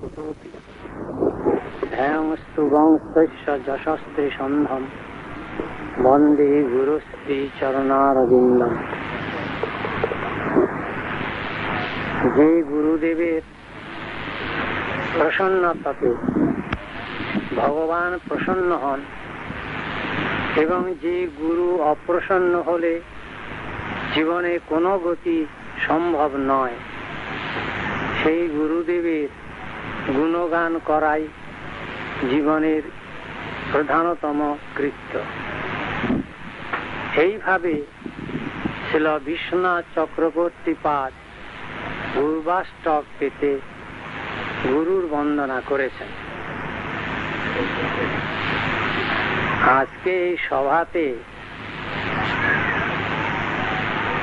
কুতোপি ধ্যায়ংস্তু বংশস্য যশস্ত্রী সন্ধম বন্দে গুরুশ্রী চরণারবিন্দম। যে গুরুদেবের প্রসন্নতাতে ভগবান প্রসন্ন হন এবং যে গুরু অপ্রসন্ন হলে জীবনে কোনো গতি সম্ভব নয়, সেই গুরুদেবের গুণগান করাই জীবনের প্রধানতম কৃত্য। এইভাবে ছিল বিশ্বনাথ চক্রবর্তী পাদ পূর্বাষ্টক পেতে গুরুর বন্দনা করেছেন। আজকে এই সভাতে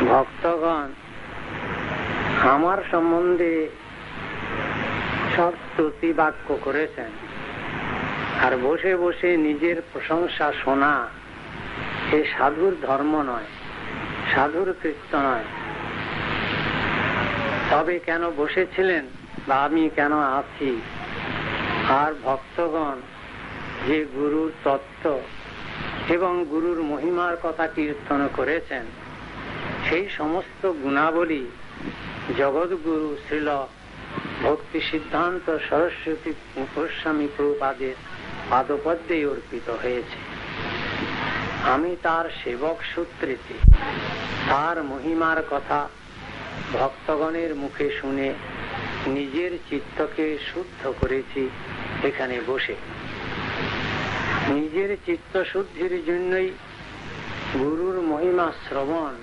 ভক্তগণ আমার সম্বন্ধে সব স্তুতি বাক্য করেছেন, আর বসে বসে নিজের প্রশংসা শোনা এ সাধুর ধর্ম নয়, সাধুর কৃত্য নয়। তবে কেন বসেছিলেন বা আমি কেন আছি, আর ভক্তগণ যে গুরুর তত্ত্ব এবং গুরুর মহিমার কথা কীর্তন করেছেন, সেই সমস্ত গুণাবলী জগৎগুরু শ্রীল ভক্তি সিদ্ধান্ত সরস্বতী গোস্বামী প্রভুপাদের পাদপদ্মে অর্পিত হয়েছে। আমি তার সেবক সূত্রেতে তার মহিমার কথা ভক্তগণের মুখে শুনে নিজের চিত্তকে শুদ্ধ করেছি এখানে বসে। নিজের চিত্ত শুদ্ধির জন্যই গুরুর মহিমা শ্রবণ,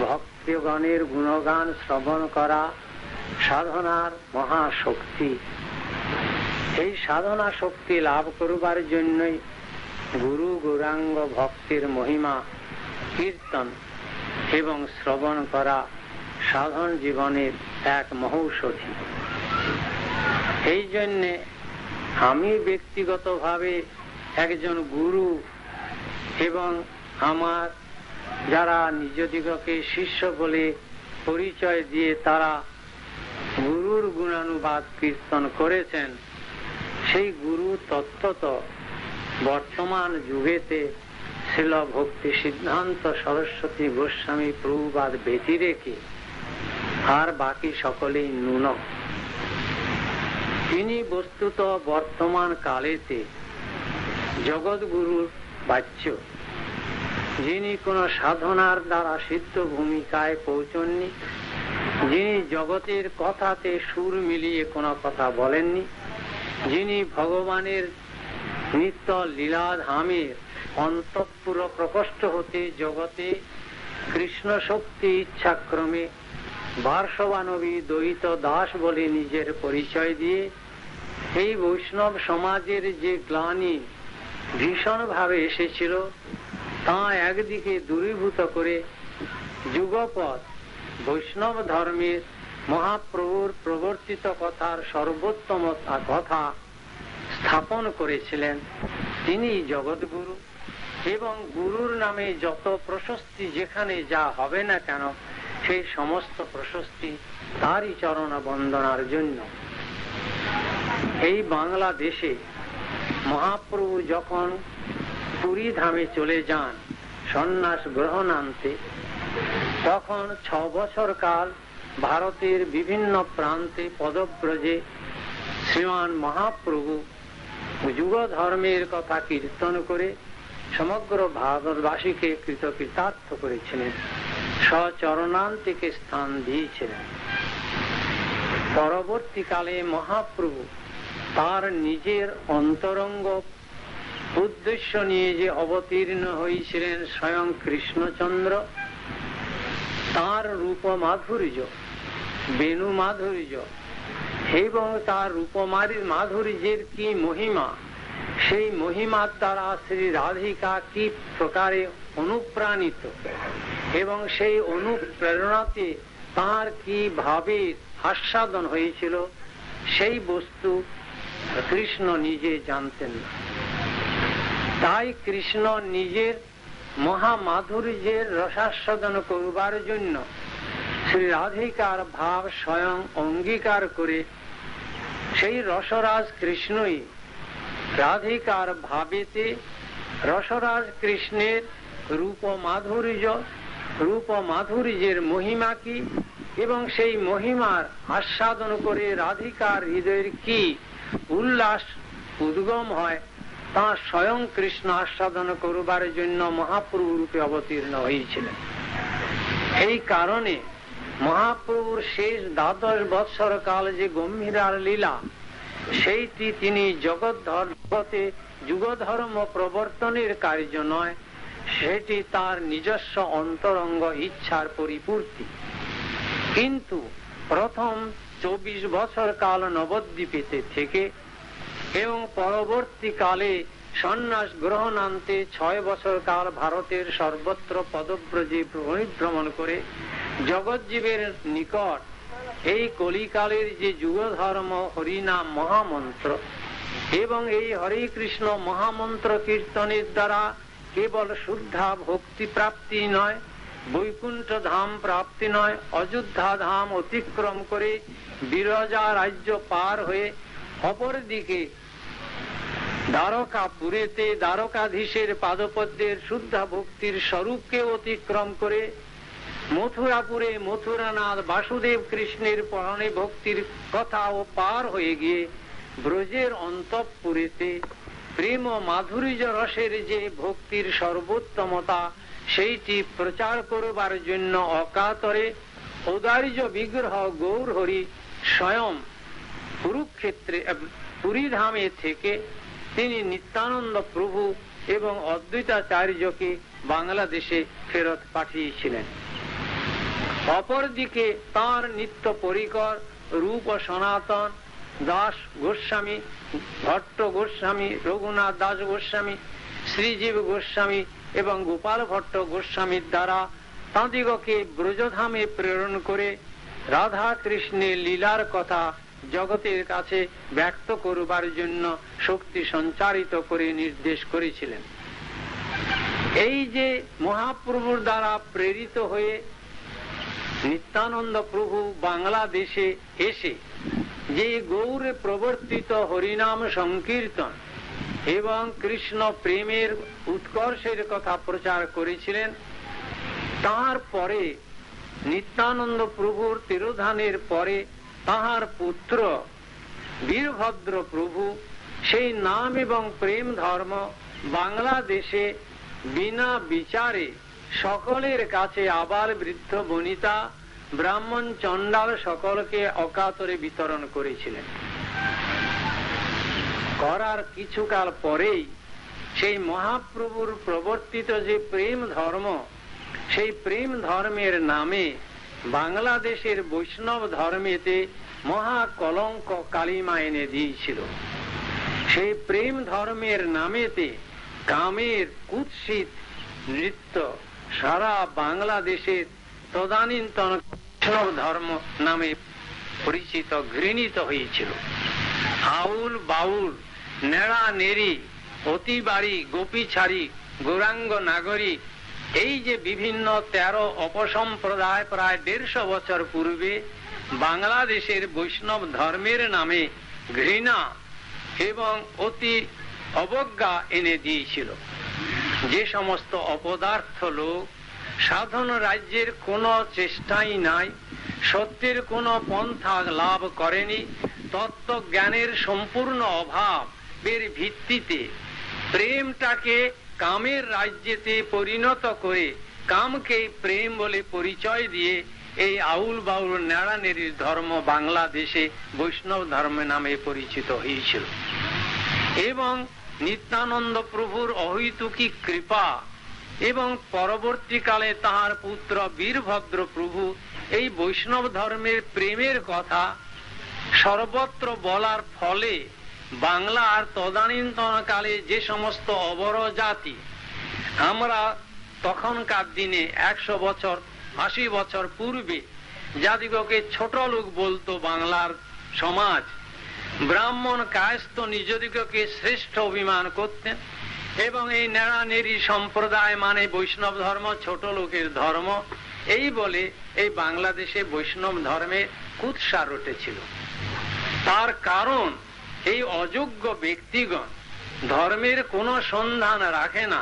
ভক্তগণের গুণগান শ্রবণ করা সাধনার মহাশক্তি। এই সাধনা শক্তি লাভ করবার জন্যই গুরু গৌরাঙ্গ ভক্তের মহিমা কীর্তন এবং শ্রবণ করা সাধন জীবনের এক মহৌষধি। এই জন্যে আমি ব্যক্তিগতভাবে একজন গুরু এবং আমার যারা নিজদিগকে শিষ্য বলে পরিচয় দিয়ে তারা গুরুর গুণানুবাদ কীর্তন করেছেন, সেই গুরু তত্ত্বত বর্তমান যুগেতে ছিল ভক্তি সিদ্ধান্ত সরস্বতী গোস্বামী প্রভুপাদ ব্যতি রেখে আর বাকি সকলেই ন্যূন। তিনি বস্তুত বর্তমান কালেতে জগৎগুরুর বাচ্য, যিনি কোন সাধনার দ্বারা সিদ্ধ ভূমিকায় পৌঁছননি, যিনি জগতের কথাতে সুর মিলিয়ে কোনো কথা বলেননি, যিনি ভগবানের নিত্য লীলাধামের অন্তঃপুর প্রকোষ্ঠ হতে জগতে কৃষ্ণ শক্তি ইচ্ছাক্রমে বার্ষবানবী দ্বৈত দাস বলে নিজের পরিচয় দিয়ে এই বৈষ্ণব সমাজের যে গ্লানি ভীষণ ভাবে এসেছিল তা একদিকে দূরীভূত করে যুগপৎ বৈষ্ণব ধর্মের মহাপ্রভুর প্রবর্তিত কথার সর্বোত্তম কথা স্থাপন করেছিলেন। তিনি জগৎগুরু এবং গুরুর নামে যত প্রশস্তি যেখানে যা হবে না কেন, সেই সমস্ত প্রশস্তি তারই চরণ বন্দনার জন্য। এই বাংলাদেশে মহাপ্রভু যখন পুরী ধামে চলে যান সন্ন্যাস গ্রহণান্তে, তখন 6 বছর কাল ভারতের বিভিন্ন প্রান্তে পদব্রজে শ্রীমান মহাপ্রভু যুগ ধর্মের কথা কীর্তন করে সমগ্র ভারতবাসীকে কৃতকৃতার্থ করেছিলেন, স্বচরণান্তিকে স্থান দিয়েছিলেন। পরবর্তীকালে মহাপ্রভু তার নিজের অন্তরঙ্গ উদ্দেশ্য নিয়ে যে অবতীর্ণ হয়েছিলেন স্বয়ং কৃষ্ণচন্দ্র, তার রূপ মাধুর্য, বেণু মাধুর্য এবং তার রূপমারির মাধুর্যের কি মহিমা, সেই মহিমার দ্বারা শ্রী রাধিকা কি প্রকারে অনুপ্রাণিত এবং সেই অনুপ্রেরণাতে তার কি ভাবে আস্বাদন হয়েছিল, সেই বস্তু কৃষ্ণ নিজে জানতেন না। তাই কৃষ্ণ নিজের মহামাধুর্যের রসাস্বাদন করবার জন্য শ্রী রাধিকার ভাব স্বয়ং অঙ্গীকার করে সেই রসরাজ কৃষ্ণই রাধিকার ভাবেতে রসরাজ কৃষ্ণের রূপ মাধুর্যের মহিমা কি এবং সেই মহিমার আস্বাদন করে রাধিকার হৃদয়ের কি উল্লাস উদ্গম হয় তা স্বয়ং কৃষ্ণ আস্বাদন করবার জন্য মহাপ্রভু রূপে অবতীর্ণ হয়েছিলেন। এই কারণে মহাপ্রভুর শেষ 12 বৎসর কাল যে গম্ভীরার লীলা, সেইটি তিনি জগতে যুগধর্ম প্রবর্তনের কার্য নয়, সেটি তার নিজস্ব অন্তরঙ্গ ইচ্ছার পরিপূর্তি। কিন্তু প্রথম 24 বছর কাল নবদ্বীপেতে থেকে এবং পরবর্তীকালে সন্ন্যাস গ্রহণান্তে 6 বছর কাল ভারতের সর্বত্র পদব্রজে পরিভ্রমণ করে জগজ্জীবের নিকট এই কলিকালের যে যুগধর্ম হরিনাম মহামন্ত্র এবং এই হরে কৃষ্ণ মহামন্ত্র কীর্তনের দ্বারা কেবল শুদ্ধা ভক্তি প্রাপ্তি নয়, বৈকুণ্ঠ ধাম প্রাপ্তি নয়, অযোধ্যা ধাম অতিক্রম করে বিরজা রাজ্য পার হয়ে অপরদিকে দ্বারকাপুরেতে দ্বারকাধীশের পাদপদ্মের শুদ্ধা ভক্তির স্বরূপকে অতিক্রম করে মথুরাপুরে মথুরানাথ বাসুদেব কৃষ্ণের পরণে ভক্তির কথাও পার হয়ে গিয়ে ব্রজের অন্তঃপুরেতে প্রেম ও মাধুর্য রসের যে ভক্তির সর্বোত্তমতা সেইটি প্রচার করবার জন্য অকাতরে ঔদার্য বিগ্রহ গৌর হরি স্বয়ং কুরুক্ষেত্রে পুরীধামে থেকে তিনি নিত্যানন্দ প্রভু এবং অদ্বৈতাচার্যকে বাংলাদেশে ফেরত পাঠিয়েছিলেন। অপরদিকে তাঁর নিত্য পরিকর রূপ সনাতন দাস গোস্বামী, ভট্ট গোস্বামী, রঘুনাথ দাস গোস্বামী, শ্রীজীব গোস্বামী এবং গোপাল ভট্ট গোস্বামীর দ্বারা তাঁদিগকে ব্রজধামে প্রেরণ করে রাধা কৃষ্ণের লীলার কথা জগতের কাছে ব্যক্ত করবার জন্য শক্তি সঞ্চারিত করে নির্দেশ করেছিলেন। এই যে মহাপ্রভুর দ্বারা প্রেরিত হয়ে নিত্যানন্দ প্রভু বাংলাদেশে এসে যে গৌরে প্রবর্তিত হরিনাম সংকীর্তন এবং কৃষ্ণ প্রেমের উৎকর্ষের কথা প্রচার করেছিলেন, তাহার পরে নিত্যানন্দ প্রভুর তিরোধানের পরে তাহার পুত্র বীরভদ্র প্রভু সেই নাম এবং প্রেম ধর্ম বাংলাদেশে বিনা বিচারে সকলের কাছে আবাল বৃদ্ধ বনিতা ব্রাহ্মণ চণ্ডাল সকলকে অকাতরে বিতরণ করেছিলেন। করার কিছুকাল পরেই সেই মহাপ্রভুর প্রবর্তিত যে প্রেম ধর্ম, সেই প্রেম ধর্মের নামে বাংলাদেশের বৈষ্ণব ধর্মেতে মহা কলঙ্ক কালিমা এনে দিয়েছিল। সেই প্রেম ধর্মের নামেতে কামের কুৎসিত নৃত্য সারা বাংলাদেশের তদানীন্তন বৈষ্ণব ধর্ম নামে পরিচিত ঘৃণিত হয়েছিল। আউল বাউল, নেড়া নেড়ি, অতিবাড়ি, গোপী ছাড়ি, গৌরাঙ্গ নাগরী, এই যে বিভিন্ন 13 অপসম্প্রদায় প্রায় 150 বছর পূর্বে বাংলাদেশের বৈষ্ণব ধর্মের নামে ঘৃণা এবং অতি অবজ্ঞা এনে দিয়েছিল। যে সমস্ত অপদার্থ লোক সাধন রাজ্যের কোনো চেষ্টাই নাই, সত্যের কোনো পন্থা লাভ করেনি, তত্ত্বজ্ঞানের সম্পূর্ণ অভাবের ভিত্তিতে প্রেমটাকে কামের রাজ্যেতে পরিণত করে কামকে প্রেম বলে পরিচয় দিয়ে এই আউল বাউল নেড়ানেড়ির ধর্ম বাংলাদেশে বৈষ্ণব ধর্ম নামে পরিচিত হয়েছিল। এবং নিত্যানন্দ প্রভুর অহৈতুকী কৃপা এবং পরবর্তীকালে তাহার পুত্র বীরভদ্র প্রভু এই বৈষ্ণব ধর্মের প্রেমের কথা সর্বত্র বলার ফলে বাংলার তদানীন্তন কালে যে সমস্ত অবর জাতি, আমরা তখনকার দিনে 100 বছর 80 বছর পূর্বে যাদিগকে ছোট লোক বলতো বাংলার সমাজ, ব্রাহ্মণ কায়স্থ নিজদিগকে শ্রেষ্ঠ অভিমান করতেন এবং এই নেড়ানেড়ি সম্প্রদায় মানে বৈষ্ণব ধর্ম ছোট লোকের ধর্ম, এই বলে এই বাংলাদেশে বৈষ্ণব ধর্মে কুৎসা রটেছিল। তার কারণ এই অযোগ্য ব্যক্তিগণ ধর্মের কোনো সন্ধান রাখে না,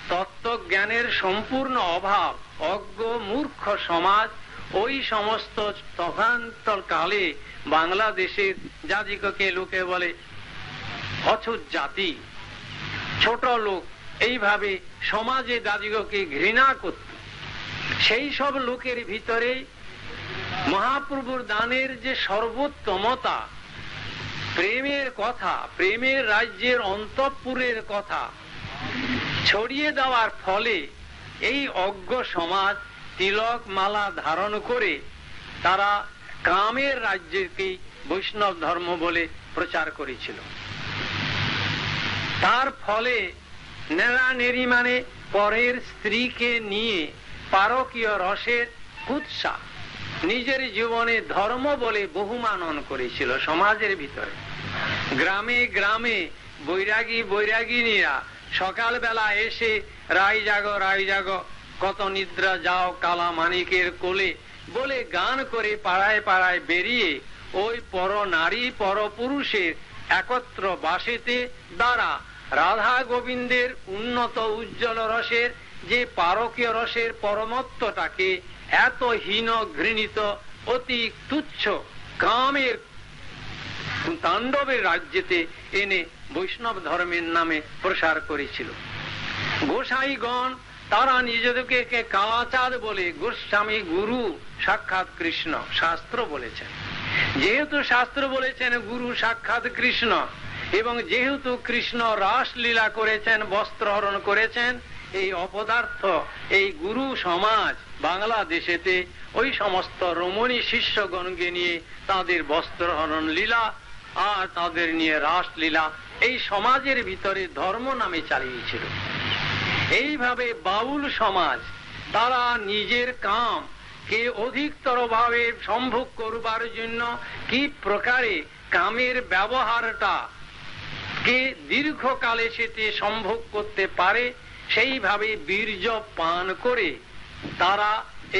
তত্ত্বজ্ঞানের সম্পূর্ণ অভাব, অজ্ঞ মূর্খ সমাজ ওই সমস্ত তফান্তর কালে বাংলাদেশের জাতিকে লোকে বলে অছুত জাতি, ছোট লোক, এইভাবে সমাজে জাতিকে ঘৃণা করত। সেই সব লোকের ভিতরে মহাপ্রভুর দানের যে সর্বোত্তমতা, প্রেমের কথা, প্রেমের রাজ্যের অন্তঃপুরের কথা ছড়িয়ে দেওয়ার ফলে এই অজ্ঞ সমাজ তিলক মালা ধারণ করে তারা কামের রাজ্যকে বৈষ্ণব ধর্ম বলে প্রচার করেছিল। তার ফলে নেড়ানেড়ি মানে পরের স্ত্রীকে নিয়ে পারকীয় রসের কুৎসা নিজের জীবনে ধর্ম বলে বহুমানন করেছিল সমাজের ভিতরে। গ্রামে গ্রামে বৈরাগী বৈরাগিনীরা সকালবেলা এসে রাই জাগো কত নিদ্রা যাও কালা মানিকের কোলে বলে গান করে পাড়ায় পাড়ায় বেরিয়ে ওই পর নারী পর পুরুষের একত্র বাসেতে দ্বারা রাধা গোবিন্দের উন্নত উজ্জ্বল রসের যে পারকীয় রসের পরমত্বটাকে এত হীন ঘৃণিত অতি তুচ্ছ কামের তাণ্ডবের রাজ্যেতে এনে বৈষ্ণব ধর্মের নামে প্রসার করেছিল। গোসাইগণ তারা নিজেদেরকে কালাচাঁদ বলে, গোস্বামী গুরু সাক্ষাৎ কৃষ্ণ শাস্ত্র বলেছেন। যেহেতু শাস্ত্র বলেছেন গুরু সাক্ষাৎ কৃষ্ণ, এবং যেহেতু কৃষ্ণ রাস লীলা করেছেন, বস্ত্র হরণ করেছেন, এই অপদার্থ এই গুরু সমাজ বাংলাদেশেতে ওই সমস্ত রমণী শিষ্যগণকে নিয়ে তাদের বস্ত্র হরণ লীলা আর তাদের নিয়ে রাস লীলা এই সমাজের ভিতরে ধর্ম নামে চালিয়েছিল। এইভাবে বাউল সমাজ তারা নিজের কাম কে অধিকতর ভাবে সম্ভোগ করবার জন্য কি প্রকারে কামের ব্যবহারটা কে দীর্ঘকালে সেটি সম্ভোগ করতে পারে সেইভাবে বীর্য পান করে তারা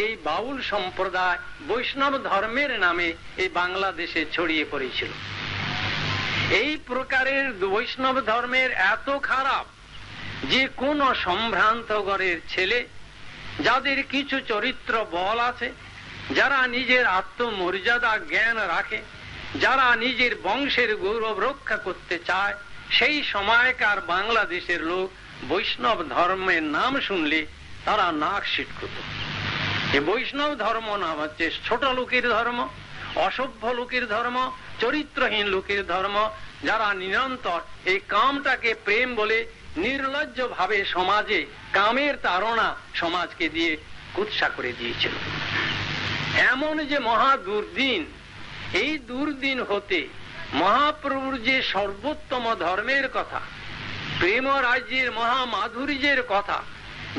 এই বাউল সম্প্রদায় বৈষ্ণব ধর্মের নামে এই বাংলাদেশে ছড়িয়ে পড়েছিল। এই প্রকারের বৈষ্ণব ধর্মের এত খারাপ যে কোন সম্ভ্রান্ত ঘরের ছেলে যাদের কিছু চরিত্র বল আছে, যারা নিজের আত্মমর্যাদা জ্ঞান রাখে, যারা নিজের বংশের গৌরব রক্ষা করতে চায়, সেই সময়কার বাংলাদেশের লোক বৈষ্ণব ধর্মের নাম শুনলে তারা নাক সিটকুত। এই বৈষ্ণব ধর্ম নাম হচ্ছে ছোট লোকের ধর্ম, অসভ্য লোকের ধর্ম, চরিত্রহীন লোকের ধর্ম, যারা নিরন্তর এই কামটাকে প্রেম বলে নির্লজ্জ ভাবে সমাজে কামের তাড়না সমাজকে দিয়ে কুৎসা করে দিয়েছিল। এমন যে মহা দুর্দিন, এই দুর্দিন হতে মহাপ্রভুর যে সর্বোত্তম ধর্মের কথা, প্রেম রাজ্যের মহা মাধুর্যের কথা,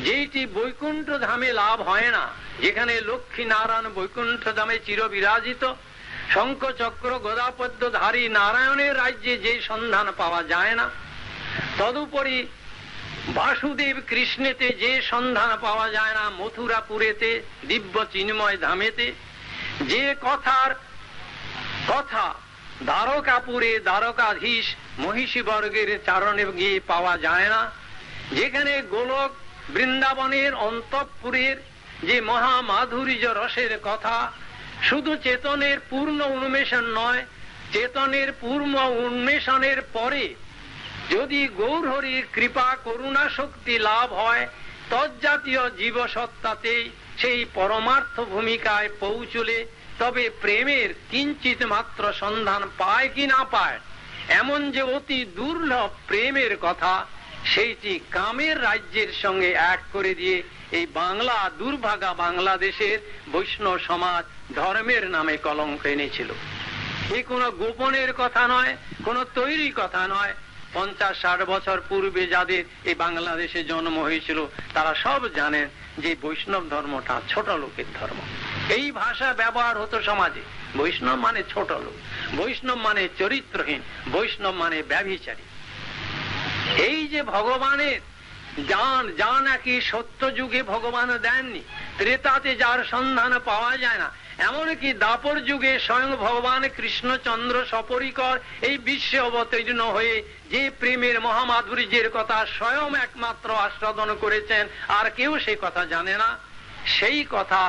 যেটি বৈকুণ্ঠ ধামে লাভ হয় না, যেখানে লক্ষ্মী নারায়ণ বৈকুণ্ঠ ধামে চির বিরাজিত, শঙ্খ চক্র গদাপদ্মধারী নারায়ণের রাজ্যে যে সন্ধান পাওয়া যায় না, তদুপরি বাসুদেব কৃষ্ণেতে যে সন্ধান পাওয়া যায় না, মথুরাপুরেতে দিব্য চিন্ময় ধামেতে যে কথার কথা দ্বারকাপুরে দ্বারকাধীশ মহিষী বর্গের চারণে গিয়ে পাওয়া যায় না, যেখানে গোলক বৃন্দাবনের অন্তঃপুরের যে মহা মাধুর্য রসের কথা শুধু চেতনের পূর্ণ উন্মেষণ নয়, চেতনের পূর্ণ উন্মেষণের পরে যদি গৌরহরির কৃপা করুণা শক্তি লাভ হয়, তজ্জাতীয় জীবসত্তাতে সেই পরমার্থ ভূমিকায় পৌঁছলে তবে প্রেমের কিঞ্চিত মাত্র সন্ধান পায় কি না পায়, এমন যে অতি দুর্লভ প্রেমের কথা, সেইটি কামের রাজ্যের সঙ্গে এক করে দিয়ে এই বাংলা দুর্ভাগা বাংলাদেশের বৈষ্ণব সমাজ ধর্মের নামে কলঙ্ক এনেছিল। এ কোনো গোপনের কথা নয়, কোনো তৈরি কথা নয়। 50-60 বছর পূর্বে যাদের এই বাংলাদেশে জন্ম হয়েছিল তারা সব জানেন যে বৈষ্ণব ধর্মটা ছোট লোকের ধর্ম। এই ভাষা ব্যবহার হতো সমাজে। বৈষ্ণব মানে ছোট লোক, বৈষ্ণব মানে চরিত্রহীন, বৈষ্ণব মানে ব্যভিচারী। এই যে ভগবানের যা নাকি সত্য যুগে ভগবান দেননি, ত্রেতাতে যার সন্ধান পাওয়া যায় না, এমনকি দাপর যুগে স্বয়ং ভগবান কৃষ্ণচন্দ্র সপরিকর এই বিশ্বে অবতীর্ণ হয়ে যে প্রেমের মহামাধুর্যের কথা স্বয়ং একমাত্র আস্বাদন করেছেন, আর কেউ সেই কথা জানে না, সেই কথা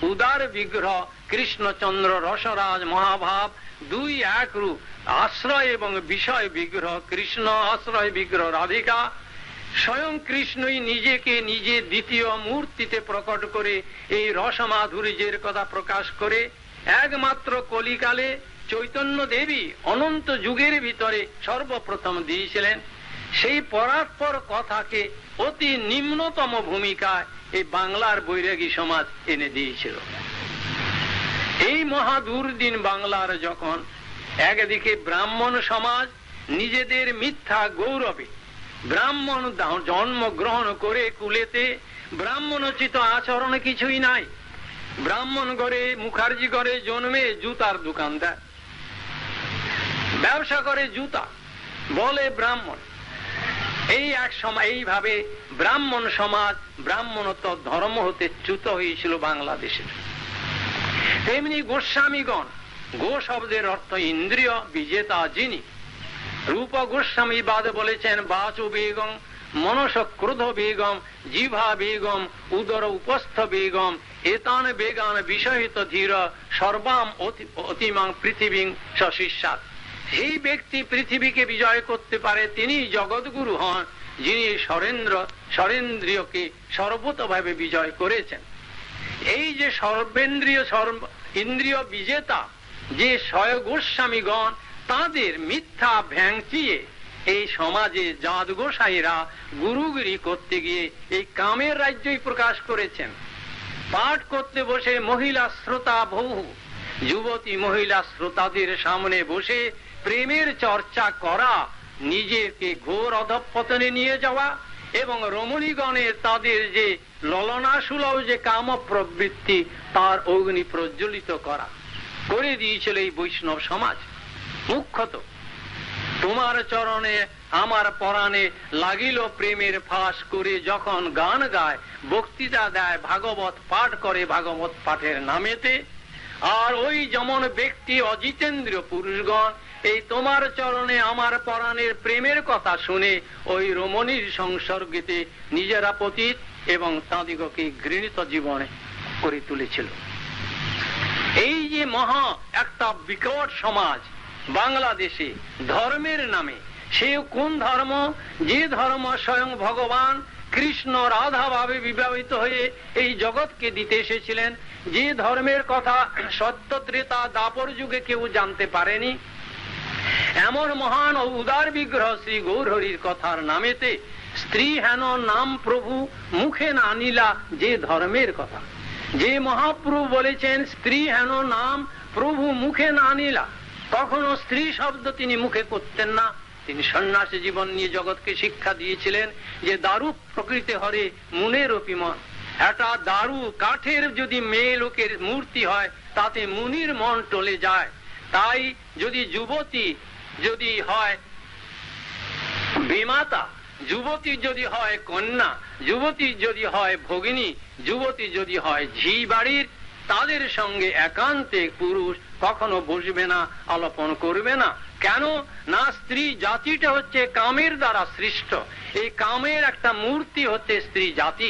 উদার বিগ্রহ কৃষ্ণচন্দ্র রসরাজ মহাভাব দুই এক রূপ, আশ্রয় এবং বিষয় বিগ্রহ কৃষ্ণ, আশ্রয় বিগ্রহ রাধিকা। স্বয়ং কৃষ্ণই নিজেকে নিজে দ্বিতীয় মূর্তিতে প্রকট করে এই রসমাধুর্যের কথা প্রকাশ করে একমাত্র কলিকালে চৈতন্য দেবী অনন্ত যুগের ভিতরে সর্বপ্রথম দিয়েছিলেন। সেই পরাৎপর কথাকে অতি নিম্নতম ভূমিকায় এই বাংলার বৈরাগী সমাজ এনে দিয়েছিল। এই মহাদুর্দিন বাংলার যখন একদিকে ব্রাহ্মণ সমাজ নিজেদের মিথ্যা গৌরবে ব্রাহ্মণ জন্ম গ্রহণ করে কুলেতে ব্রাহ্মণোচিত আচরণ কিছুই নাই, ব্রাহ্মণ ঘরে মুখার্জি ঘরে জন্মে জুতার দোকানদার, ব্যবসা করে জুতা, বলে ব্রাহ্মণ। এই এক সময় এইভাবে ব্রাহ্মণ সমাজ ব্রাহ্মণত্ব ধর্ম হতে চ্যুত হয়েছিল বাংলাদেশের। তেমনি গোস্বামীগণ, গো শব্দের অর্থ ইন্দ্রিয় বিজেতা যিনি, রূপ গোস্বামী বাদ বলেছেন বাচু বেগম, মনস ক্রোধ বেগম, জিভা বেগম, উদর উপস্থ বেগম, এতান বেগান বিষয়িত ধীর সর্বাম অতিমাং পৃথিবী সশিষ্যাৎ। এই ব্যক্তি পৃথিবীকে বিজয় করতে পারে, তিনি জগৎগুরু হন, যিনি সরেন্দ্রিয়কে সর্বতভাবে বিজয় করেছেন। এই যে সর্বেন্দ্রিয় ইন্দ্রিয় বিজেতা যে স্বয়ং গোস্বামীগণ, তাদের মিথ্যা ভ্যাংচিয়ে এই সমাজে জাত গোসাইরা গুরুগিরি করতে গিয়ে এই কামের রাজ্যই প্রকাশ করেছেন। পাঠ করতে বসে মহিলা শ্রোতা বহু, যুবতী মহিলা শ্রোতাদের সামনে বসে প্রেমের চর্চা করা নিজেকে ঘোর অধঃপতনে নিয়ে যাওয়া এবং রমণীগণের তাদের যে ললনাসুলভ যে কাম প্রবৃত্তি তার অগ্নি প্রজ্বলিত করা করে দিয়েছিল এই বৈষ্ণব সমাজ। মুখ্যত তোমার চরণে আমার পরাণে লাগিল প্রেমের ফাঁস করে যখন গান গায়, বক্তৃতা দেয়, ভাগবত পাঠ করে ভাগবত পাঠের নামেতে, আর ওই যেমন ব্যক্তি অজিতেন্দ্রীয় পুরুষগণ এই তোমার চরণে আমার পরাণের প্রেমের কথা শুনে ওই রমণীর সংসর্গেতে নিজেরা পতিত এবং তাঁদিগকে ঘৃণিত জীবনে করে তুলেছিল। এই যে মহা একটা বিকট সমাজ বাংলাদেশে ধর্মের নামে, সে কোন ধর্ম? যে ধর্ম স্বয়ং ভগবান কৃষ্ণ রাধা ভাবে বিবাহিত হয়ে এই জগৎকে দিতে এসেছিলেন, যে ধর্মের কথা সত্য ত্রেতা দাপর যুগে কেউ জানতে পারেনি, এমন মহান ও উদার বিগ্রহ শ্রী গৌরহরির কথার নামেতে স্ত্রী হেন নাম প্রভু মুখে না আনিলা যে ধর্মের কথা, যে মহাপ্রভু বলেছেন স্ত্রী হেন নাম প্রভু মুখে না আনিলা, তখনও স্ত্রী শব্দ তিনি মুখে করতেন না। তিনি সন্ন্যাসী জীবন নিয়ে জগৎকে শিক্ষা দিয়েছিলেন যে দারু প্রকৃতি হরে মুনের অপিমন। একটা দারু কাঠের যদি মেয়ে লোকের মূর্তি হয় তাতে মুনির মন টলে যায়। তাই যদি যুবতী যদি হয় বিমাতা, যুবতী যদি হয় কন্যা, যুবতী যদি হয় ভগিনী, যুবতী যদি হয় ঝি বাড়ির, তাদের সঙ্গে একান্তে পুরুষ কখনো বসবে না, আলাপন করবে না। কেন না? স্ত্রী জাতিটা হচ্ছে কামের দ্বারা সৃষ্ট। এই কামের একটা মূর্তি হচ্ছে স্ত্রী জাতি,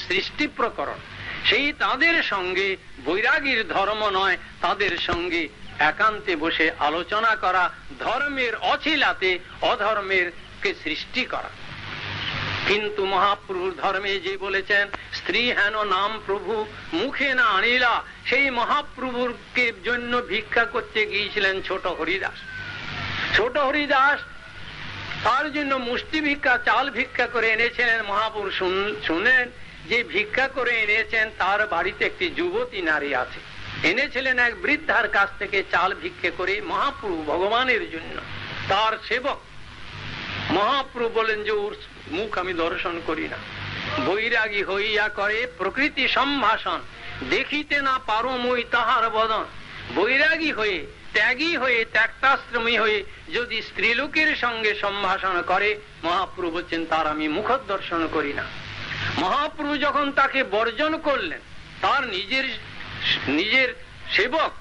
সৃষ্টি প্রকরণ। সেই তাদের সঙ্গে বৈরাগীর ধর্ম নয়, তাদের সঙ্গে একান্তে বসে আলোচনা করা, ধর্মের অছিলাতে অধর্মের কে সৃষ্টি করা। কিন্তু মহাপ্রভুর ধর্মে যে বলেছেন স্ত্রী হেন নাম প্রভু মুখে না আনিলা, সেই মহাপ্রভুর কে জন্য ভিক্ষা করতে গিয়েছিলেন ছোট হরিদাস। ছোট হরিদাস তার জন্য মুষ্টি ভিক্ষা, চাল ভিক্ষা করে এনেছিলেন। মহাপুরুষ শুনেন যে ভিক্ষা করে এনেছেন, তার বাড়িতে একটি যুবতী নারী আছে। এনেছিলেন এক বৃদ্ধার কাছ থেকে চাল ভিক্ষে করে মহাপ্রভু ভগবানের জন্য। তার সেবক মহাপ্রভু বলেন যে ওর মুখ আমি দর্শন করি না। বৈরাগী হইয়া করে প্রকৃতি সম্ভাষণ, দেখিতে না পারো মই তাহার বদন। বৈরাগী হয়ে, ত্যাগী হয়ে, ত্যাক্তাশ্রমী হয়ে যদি স্ত্রীলোকের সঙ্গে সম্ভাষণ করে, মহাপ্রভু বলছেন তার আমি মুখ দর্শন করি না। মহাপ্রভু যখন তাকে বর্জন করলেন, তার নিজের সেবক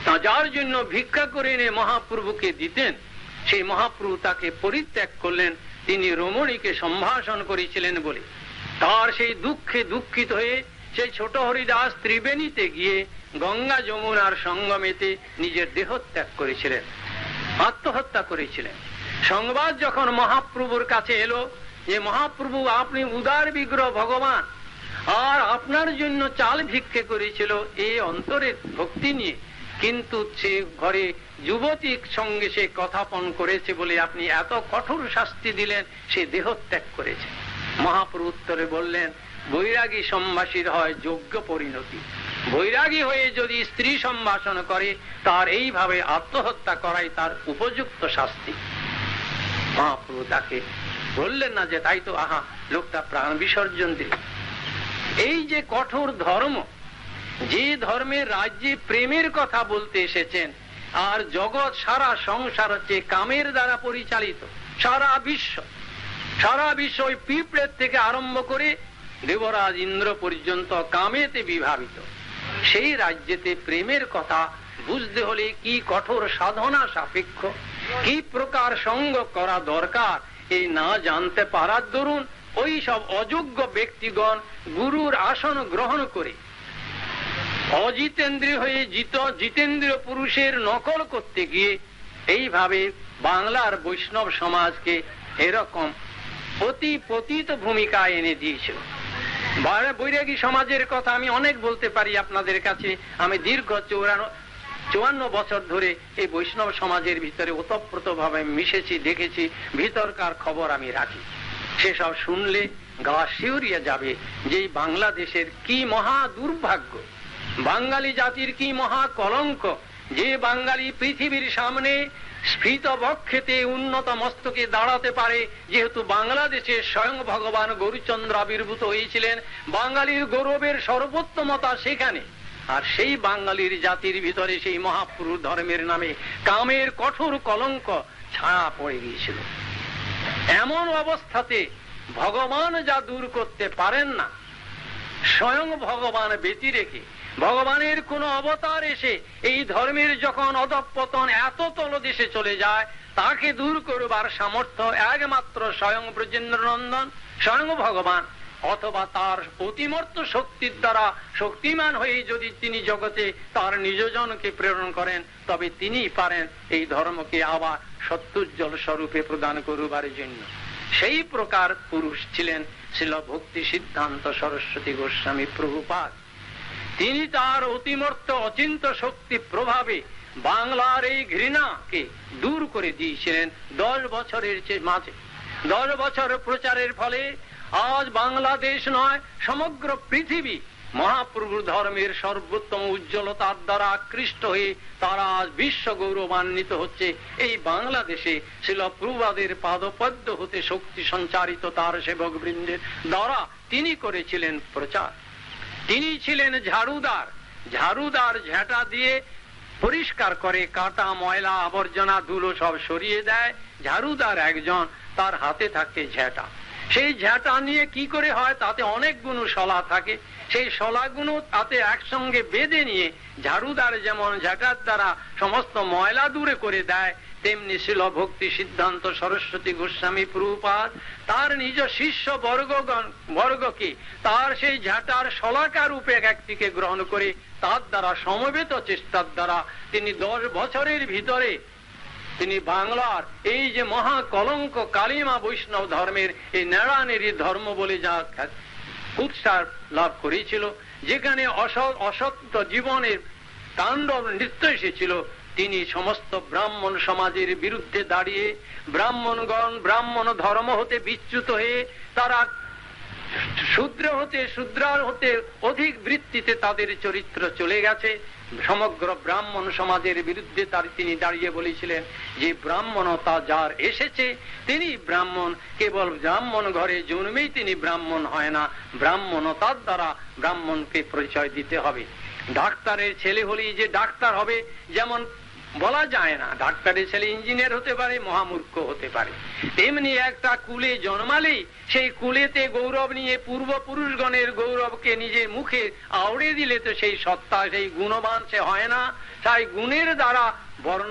তা যার জন্য ভিক্ষা করে এনে মহাপ্রভুকে দিতেন, সেই মহাপ্রভু তাকে পরিত্যাগ করলেন তিনি রমণীকে সম্ভাষণ করেছিলেন বলে। তার সেই দুঃখে দুঃখিত হয়ে সেই ছোট হরিদাস ত্রিবেণীতে গিয়ে গঙ্গা যমুনার সঙ্গমেতে নিজের দেহ ত্যাগ করেছিলেন, আত্মহত্যা করেছিলেন। সংবাদ যখন মহাপ্রভুর কাছে এলো যে মহাপ্রভু আপনি উদার বিগ্রহ ভগবান, আর আপনার জন্য চাল ভিক্ষে করেছিল এই অন্তরের ভক্তি নিয়ে, কিন্তু সে ঘরে যুবতীর সঙ্গে সে কথাপন করেছে বলে আপনি এত কঠোর শাস্তি দিলেন, সে দেহ ত্যাগ করেছে। মহাপ্রভু উত্তরে বললেন, বৈরাগী সম্ভাষীর হয় যোগ্য পরিণতি। বৈরাগী হয়ে যদি স্ত্রী সম্ভাষণ করে তার এইভাবে আত্মহত্যা করাই তার উপযুক্ত শাস্তি। মহাপ্রভু তাকে বললেন না যে তাই তো আহা লোকটা প্রাণ বিসর্জন দিল। এই যে কঠোর ধর্ম, যে ধর্মের রাজ্যে প্রেমের কথা বলতে এসেছেন, আর জগৎ সারা সংসার হচ্ছে কামের দ্বারা পরিচালিত, সারা বিশ্ব ওই পিঁপড়ের থেকে আরম্ভ করে দেবরাজ ইন্দ্র পর্যন্ত কামেতে বিভাবিত। সেই রাজ্যেতে প্রেমের কথা বুঝতে হলে কি কঠোর সাধনা সাপেক্ষ, কি প্রকার সঙ্গ করা দরকার, এই না জানতে পারার দরুন ওই সব অযোগ্য ব্যক্তিগণ গুরুর আসন গ্রহণ করে অজিতেন্দ্রীয় হয়ে জিতেন্দ্রীয় পুরুষের নকল করতে গিয়ে এইভাবে বাংলার বৈষ্ণব সমাজকে এরকম অতি পতিত ভূমিকা এনে দিয়েছিল। বৈরাগী সমাজের কথা আমি অনেক বলতে পারি আপনাদের কাছে। আমি দীর্ঘ 54 বছর ধরে এই বৈষ্ণব সমাজের ভিতরে ওতপ্রোত ভাবে মিশেছি, দেখেছি, ভিতরকার খবর আমি রাখি। সেসব শুনলে গা শিউরিয়া যাবে যে বাংলাদেশের কি মহা দুর্ভাগ্য, বাঙালি জাতির কি মহা কলঙ্ক, যে বাঙালি পৃথিবীর সামনে স্ফীত বক্ষেতে উন্নত মস্তকে দাঁড়াতে পারে, যেহেতু বাংলাদেশে স্বয়ং ভগবান গৌরচন্দ্র আবির্ভূত হয়েছিলেন, বাঙালির গৌরবের সর্বোত্তমতা সেখানে। আর সেই বাঙালির জাতির ভিতরে সেই মহাপুরুষ ধর্মের নামে কামের কঠোর কলঙ্ক ছায়া পড়ে গিয়েছিল। এমন অবস্থাতে ভগবান যা দূর করতে পারেন না, স্বয়ং ভগবান ব্যতি রেখে ভগবানের কোন অবতার এসে এই ধর্মের যখন অধঃপতন এত তলদেশে চলে যায়, তাকে দূর করবার সামর্থ্য একমাত্র স্বয়ং ব্রজেন্দ্র নন্দন, স্বয়ং ভগবান, অথবা তার অতিমর্ত শক্তির দ্বারা শক্তিমান হয়ে যদি তিনি জগতে তার নিজজনকে প্রেরণ করেন, তবে তিনি পারেন এই ধর্মকে আবার সত্যুজ্জ্বল স্বরূপে প্রদান করবার জন্য। সেই প্রকার পুরুষ ছিলেন শ্রীল ভক্তি সিদ্ধান্ত সরস্বতী গোস্বামী প্রভুপাদ। তিনি তার অতিমর্ত অচিন্ত শক্তি প্রভাবে বাংলার এই ঘৃণাকে দূর করে দিয়েছিলেন 10 বছরের মাঝে। 10 বছর প্রচারের ফলে আজ বাংলাদেশ নয়, সমগ্র পৃথিবী মহাপ্রভু ধর্মের সর্বোত্তম উজ্জ্বলতার দ্বারা আকৃষ্ট হয়ে তারা আজ বিশ্ব গৌরবান্বিত হচ্ছে। এই বাংলাদেশে ছিল প্রভুপাদের পাদপদ্ম হতে শক্তি সঞ্চারিত তার সেবক বৃন্দের দ্বারা তিনি করেছিলেন প্রচার। তিনি ছিলেন ঝাড়ুদার ঝেঁটা দিয়ে পরিষ্কার করে, কাটা ময়লা আবর্জনা ধুলো সব সরিয়ে দেয়। ঝাড়ুদার একজন, তার হাতে থাকে ঝেঁটা। সেই ঝেঁটা নিয়ে কি করে হয়, তাতে অনেকগুলো শলা থাকে, সেই শলাগুলো তাতে একসঙ্গে বেঁধে নিয়ে ঝাড়ুদার যেমন ঝেঁটার দ্বারা সমস্ত ময়লা দূরে করে দেয়, তেমনি ছিল ভক্তি সিদ্ধান্ত সরস্বতী গোস্বামী প্রভুপাদ তার নিজ শিষ্য বর্গকে তার সেই ঝাঁটার শলাকা রূপে একটিকে গ্রহণ করে তার দ্বারা সমবেত চেষ্টার দ্বারা তিনি 10 বছরের ভিতরে তিনি বাংলার এই যে মহা কলঙ্ক কালিমা বৈষ্ণব ধর্মের এই নেড়ানেড়ি ধর্ম বলে যা উৎসার লাভ করেছিল, যেখানে অসত্য জীবনের তাণ্ডব নৃত্য এসেছিল, তিনি সমস্ত ব্রাহ্মণ সমাজের বিরুদ্ধে দাঁড়িয়ে ব্রাহ্মণগণ ব্রাহ্মণ ধর্ম হতে বিচ্যুত হয়ে তারা শূদ্রার হতে অধিক বৃত্তিতে তাদের চরিত্র চলে গেছে। সমগ্র ব্রাহ্মণ সমাজের বিরুদ্ধে তিনি দাঁড়িয়ে বলেছিলেন যে ব্রাহ্মণতা যার এসেছে তিনি ব্রাহ্মণ, কেবল ব্রাহ্মণ ঘরে জন্মেই তিনি ব্রাহ্মণ হয় না, ব্রাহ্মণতার দ্বারা ব্রাহ্মণকে পরিচয় দিতে হবে। ডাক্তারের ছেলে হলেই যে ডাক্তার হবে, যেমন বলা যায় না, ডাক্তারের ছেলে ইঞ্জিনিয়ার হতে পারে, মহামূর্খ হতে পারে। তেমনি একটা কুলে জন্মালেই সেই কুলেতে গৌরব নিয়ে পূর্বপুরুষগণের গৌরবকে নিজের মুখে আওড়ে দিলে তো সেই সত্তা, সেই গুণবান সে হয় না। তাই গুণের দ্বারা বর্ণ